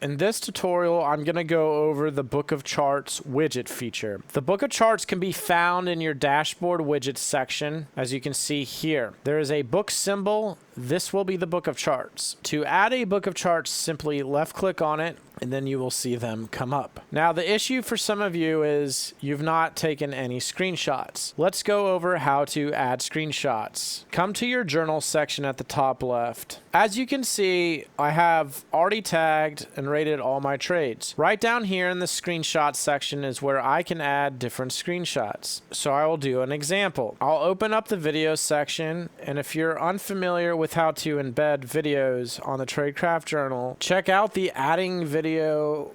In this tutorial, I'm going to go over the Book of Charts widget feature. The Book of Charts can be found in your dashboard widgets section, as you can see here. There is a book symbol. This will be the Book of Charts. To add a Book of Charts, simply left click on it, and then you will see them come up. Now, the issue for some of you is you've not taken any screenshots. Let's go over how to add screenshots. Come to your journal section at the top left. As you can see, I have already tagged and rated all my trades. Right down here in the screenshot section is where I can add different screenshots. So I will do an example. I'll open up the video section, and if you're unfamiliar with how to embed videos on the Tradecraft journal, check out the adding video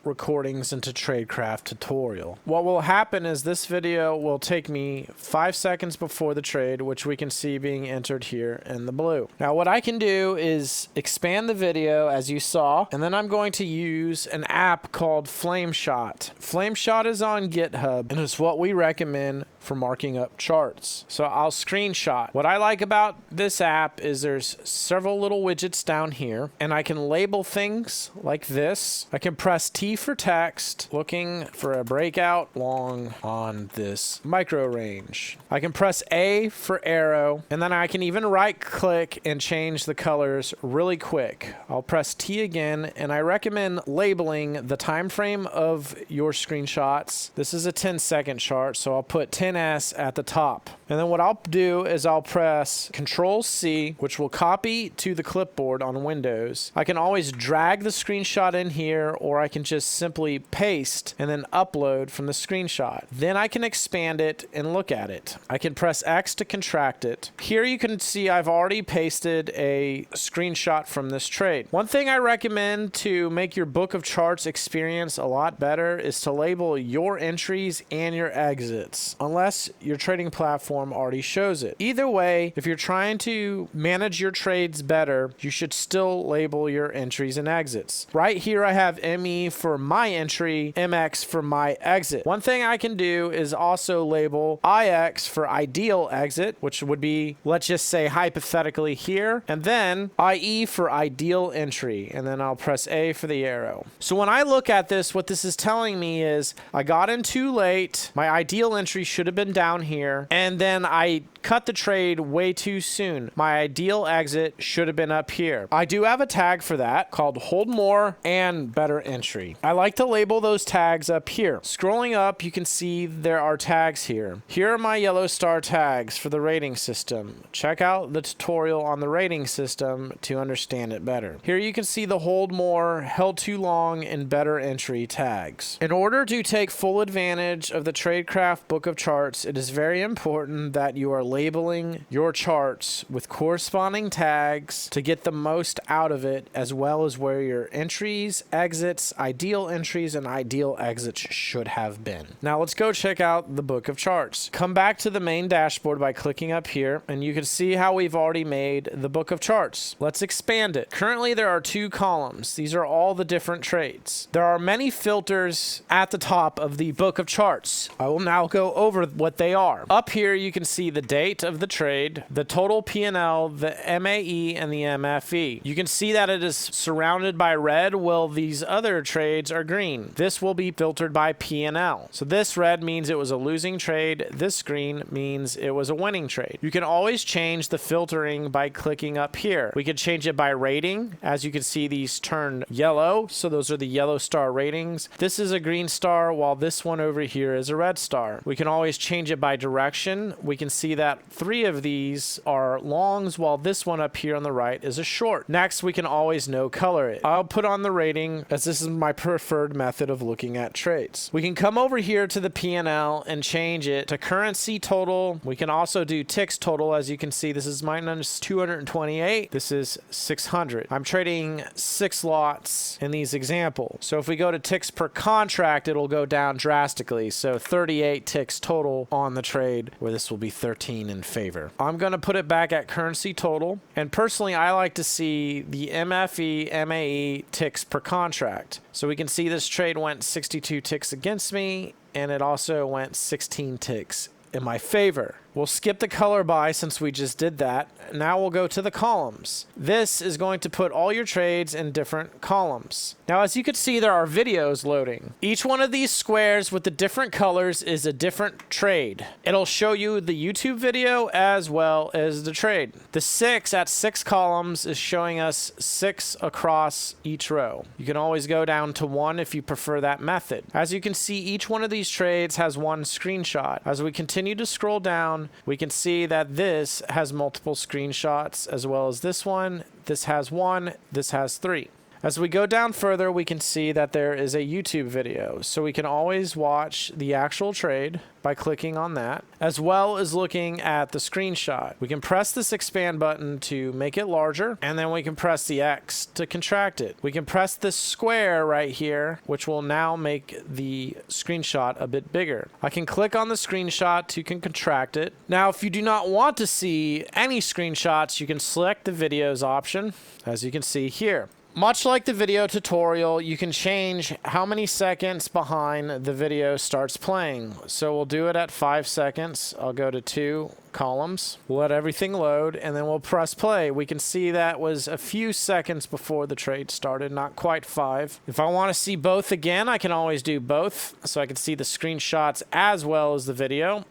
recordings into Tradecraft tutorial. What will happen is this video will take me 5 seconds before the trade, which we can see being entered here in the blue. Now what I can do is expand the video as you saw, and then I'm going to use an app called Flameshot. Flameshot is on GitHub, and it's what we recommend for marking up charts. So I'll screenshot. What I like about this app is there's several little widgets down here, and I can label things like this. I can press T for text, looking for a breakout long on this micro range. I can press A for arrow, and then I can even right click and change the colors really quick. I'll press T again, and I recommend labeling the time frame of your screenshots. This is a 10-second chart, so I'll put 10S at the top. And then what I'll do is I'll press Control C, which will copy to the clipboard on Windows. I can always drag the screenshot in here, or I can just simply paste and then upload from the screenshot. Then I can expand it and look at it. I can press X to contract it. Here you can see I've already pasted a screenshot from this trade. One thing I recommend to make your Book of Charts experience a lot better is to label your entries and your exits, unless your trading platform already shows it. Either way, if you're trying to manage your trades better, you should still label your entries and exits. Right here I have ME for my entry, MX for my exit. One thing I can do is also label IX for ideal exit, which would be, let's just say hypothetically here, and then IE for ideal entry, and then I'll press A for the arrow. So when I look at this, what this is telling me is I got in too late, my ideal entry should have been down here, and then I cut the trade way too soon. My ideal exit should have been up here. I do have a tag for that called hold more and better entry. I like to label those tags up here. Scrolling up, you can see there are tags here. Here are my yellow star tags for the rating system. Check out the tutorial on the rating system to understand it better. Here you can see the hold more, held too long, and better entry tags. In order to take full advantage of the Tradecraft Book of Charts, it is very important that you are labeling your charts with corresponding tags to get the most out of it, as well as where your entries, exits, ideal entries, and ideal exits should have been. Now let's go check out the Book of Charts. Come back to the main dashboard by clicking up here, and you can see how we've already made the Book of Charts. Let's expand it. Currently there are 2 columns. These are all the different trades. There are many filters at the top of the Book of Charts. I will now go over what they are. Up here you can see the date of the trade, the total P&L, the MAE, and the MFE. You can see that it is surrounded by red, while these other trades are green. This will be filtered by P&L. So this red means it was a losing trade. This green means it was a winning trade. You can always change the filtering by clicking up here. We could change it by rating. As you can see, these turn yellow, so those are the yellow star ratings. This is a green star, while this one over here is a red star. We can always change it by direction. We can see that 3 of these are longs, while this one up here on the right is a short. Next, we can always no color it. I'll put on the rating, as this is my preferred method of looking at trades. We can come over here to the P&L and change it to currency total. We can also do ticks total. As you can see, this is minus 228. This is 600. I'm trading 6 lots in these examples. So if we go to ticks per contract, it'll go down drastically. So 38 ticks total on the trade, where this will be 13 in favor. I'm going to put it back at currency total, and personally I like to see the MFE, MAE ticks per contract. So we can see this trade went 62 ticks against me, and it also went 16 ticks in my favor. We'll skip the color by since we just did that. Now we'll go to the columns. This is going to put all your trades in different columns. Now, as you can see, there are videos loading. Each one of these squares with the different colors is a different trade. It'll show you the YouTube video as well as the trade. The 6 at 6 columns is showing us 6 across each row. You can always go down to 1 if you prefer that method. As you can see, each one of these trades has one screenshot. As we continue to scroll down, we can see that this has multiple screenshots as well as this one. This has 1, this has 3. As we go down further, we can see that there is a YouTube video. So we can always watch the actual trade by clicking on that, as well as looking at the screenshot. We can press this expand button to make it larger, and then we can press the X to contract it. We can press this square right here, which will now make the screenshot a bit bigger. I can click on the screenshot to contract it. Now, if you do not want to see any screenshots, you can select the videos option, as you can see here. Much like the video tutorial, you can change how many seconds behind the video starts playing. So we'll do it at 5 seconds. I'll go to 2 columns. We'll let everything load, and then we'll press play. We can see that was a few seconds before the trade started, not quite 5. If I want to see both again, I can always do both. So I can see the screenshots as well as the video,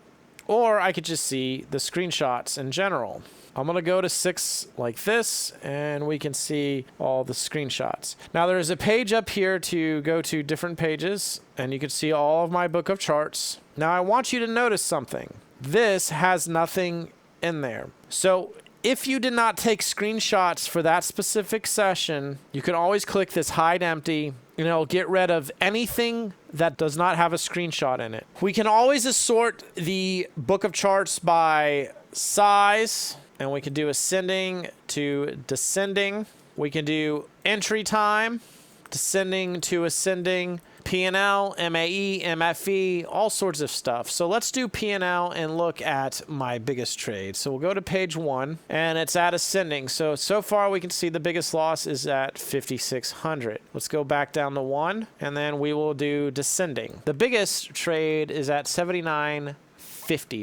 or I could just see the screenshots in general. I'm going to go to 6 like this, and we can see all the screenshots. Now, there's a page up here to go to different pages, and you can see all of my book of charts. Now, I want you to notice something. This has nothing in there. So if you did not take screenshots for that specific session, you can always click this hide empty, and it'll get rid of anything that does not have a screenshot in it. We can always assort the book of charts by size, and we can do ascending to descending. We can do entry time, descending to ascending, P&L, MAE, MFE, all sorts of stuff. So let's do P&L and look at my biggest trade. So we'll go to page 1, and it's at ascending. So far we can see the biggest loss is at 5,600. Let's go back down to 1, and then we will do descending. The biggest trade is at 79.50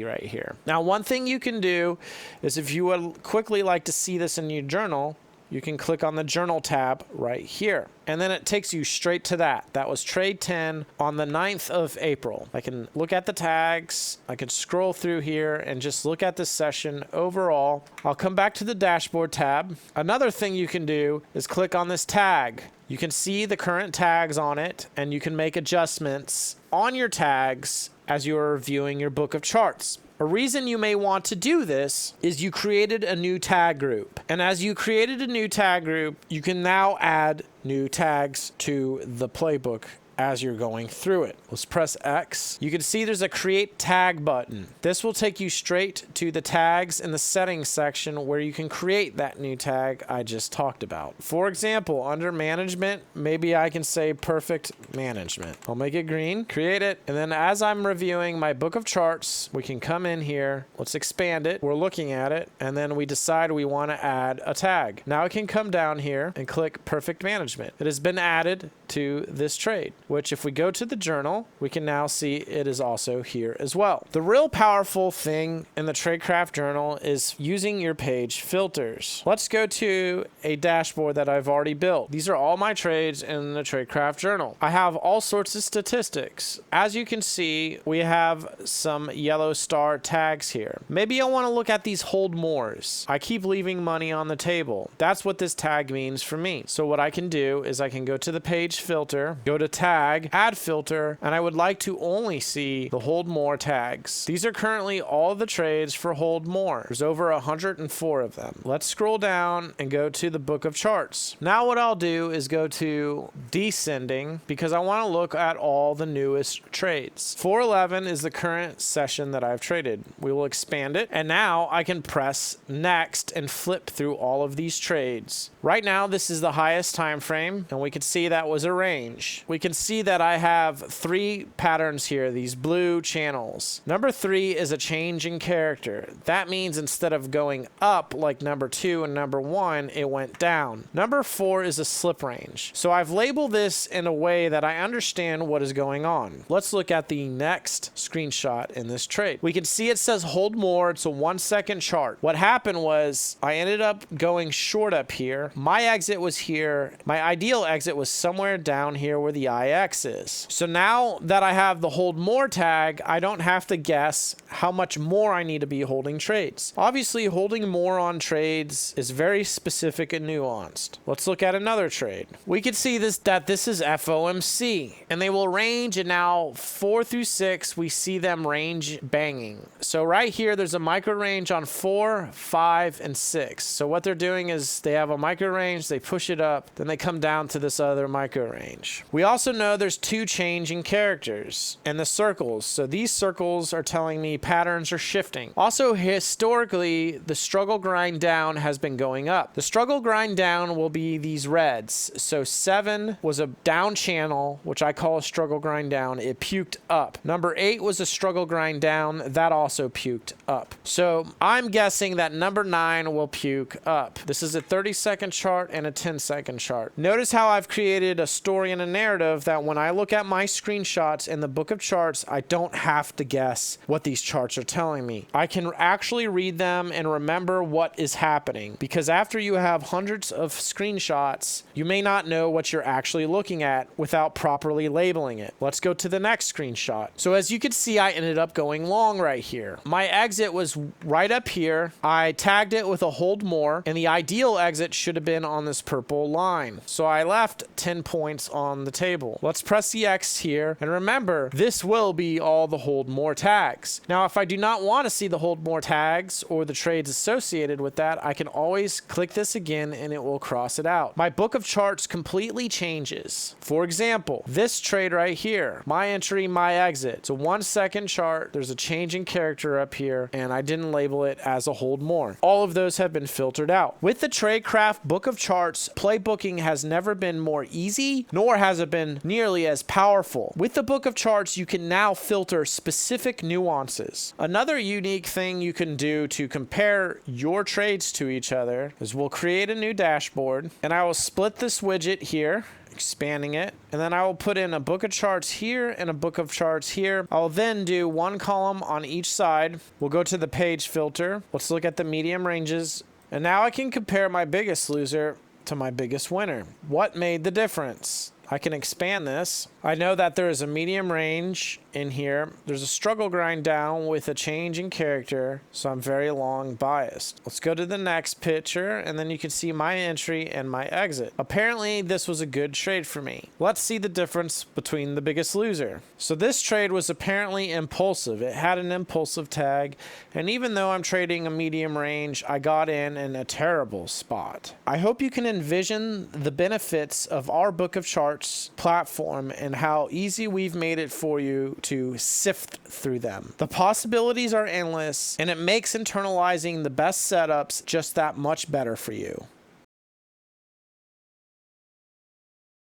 right here. Now, one thing you can do is if you would quickly like to see this in your journal, you can click on the journal tab right here. And then it takes you straight to that. That was trade 10 on the 9th of April. I can look at the tags. I can scroll through here and just look at this session overall. I'll come back to the dashboard tab. Another thing you can do is click on this tag. You can see the current tags on it, and you can make adjustments on your tags as you are viewing your book of charts. A reason you may want to do this is you created a new tag group. And as you created a new tag group, you can now add new tags to the playbook as you're going through it. Let's press X. You can see there's a create tag button. This will take you straight to the tags in the settings section where you can create that new tag I just talked about. For example, under management, maybe I can say perfect management. I'll make it green, create it, and then as I'm reviewing my book of charts, we can come in here, let's expand it, we're looking at it, and then we decide we want to add a tag. Now I can come down here and click perfect management. It has been added to this trade, which if we go to the journal, we can now see it is also here as well. The real powerful thing in the Tradecraft journal is using your page filters. Let's go to a dashboard that I've already built. These are all my trades in the Tradecraft journal. I have all sorts of statistics. As you can see, we have some yellow star tags here. Maybe I want to look at these hold mores. I keep leaving money on the table. That's what this tag means for me. So what I can do is I can go to the page filter, go to tag, add filter, and I would like to only see the hold more tags. These are currently all of the trades for hold more. There's over 104 of them. Let's scroll down and go to the book of charts. Now what I'll do is go to descending because I want to look at all the newest trades. 411 is the current session that I've traded. We will expand it, and now I can press next and flip through all of these trades. Right now this is the highest time frame, and we can see that was a range. We can see see that I have 3 patterns here, these blue channels. Number 3 is a change in character. That means instead of going up like number 2 and number 1, it went down. Number 4 is a slip range. So I've labeled this in a way that I understand what is going on. Let's look at the next screenshot in this trade. We can see it says hold more. It's a 1-second chart. What happened was I ended up going short up here. My exit was here. My ideal exit was somewhere down here where the IX is. So now that I have the hold more tag, I don't have to guess how much more I need to be holding trades. Obviously, holding more on trades is very specific and nuanced. Let's look at another trade. We can see that this is FOMC, and they will range, and now 4 through 6, we see them range banging. So right here, there's a micro range on 4, 5, and 6. So what they're doing is they have a micro range, they push it up, then they come down to this other micro range. We also know there's 2 changing characters and the circles. So these circles are telling me patterns are shifting. Also, historically, the struggle grind down has been going up. The struggle grind down will be these reds. So 7 was a down channel, which I call a struggle grind down. It puked up. Number 8 was a struggle grind down. That also puked up. So I'm guessing that number 9 will puke up. This is a 30-second chart and a 10-second chart. Notice how I've created a story and a narrative that when I look at my screenshots in the book of charts, I don't have to guess what these charts are telling me. I can actually read them and remember what is happening, because after you have hundreds of screenshots, you may not know what you're actually looking at without properly labeling it. Let's go to the next screenshot. So as you can see, I ended up going long right here. My exit was right up here. I tagged it with a hold more, and the ideal exit should have been on this purple line. So I left 10 points on the table. Let's press the X here, and remember, this will be all the hold more tags. Now, if I do not want to see the hold more tags or the trades associated with that, I can always click this again and it will cross it out. My book of charts completely changes. For example, this trade right here, my entry, my exit. It's a 1-second chart. There's a change in character up here, and I didn't label it as a hold more. All of those have been filtered out. With the Tradecraft book of charts, playbooking has never been more easy, nor has it been nearly as powerful. With the book of charts, you can now filter specific nuances. Another unique thing you can do to compare your trades to each other is we'll create a new dashboard, and I will split this widget here, expanding it, and then I will put in a book of charts here and a book of charts here. I'll then do 1 column on each side. We'll go to the page filter. Let's look at the medium ranges, and now I can compare my biggest loser to my biggest winner. What made the difference? I can expand this. I know that there is a medium range in here. There's a struggle grind down with a change in character, so I'm very long biased. Let's go to the next picture, and then you can see my entry and my exit. Apparently, this was a good trade for me. Let's see the difference between the biggest loser. So this trade was apparently impulsive. It had an impulsive tag, and even though I'm trading a medium range, I got in a terrible spot. I hope you can envision the benefits of our book of charts platform and how easy we've made it for you to sift through them. The possibilities are endless, and it makes internalizing the best setups just that much better for you.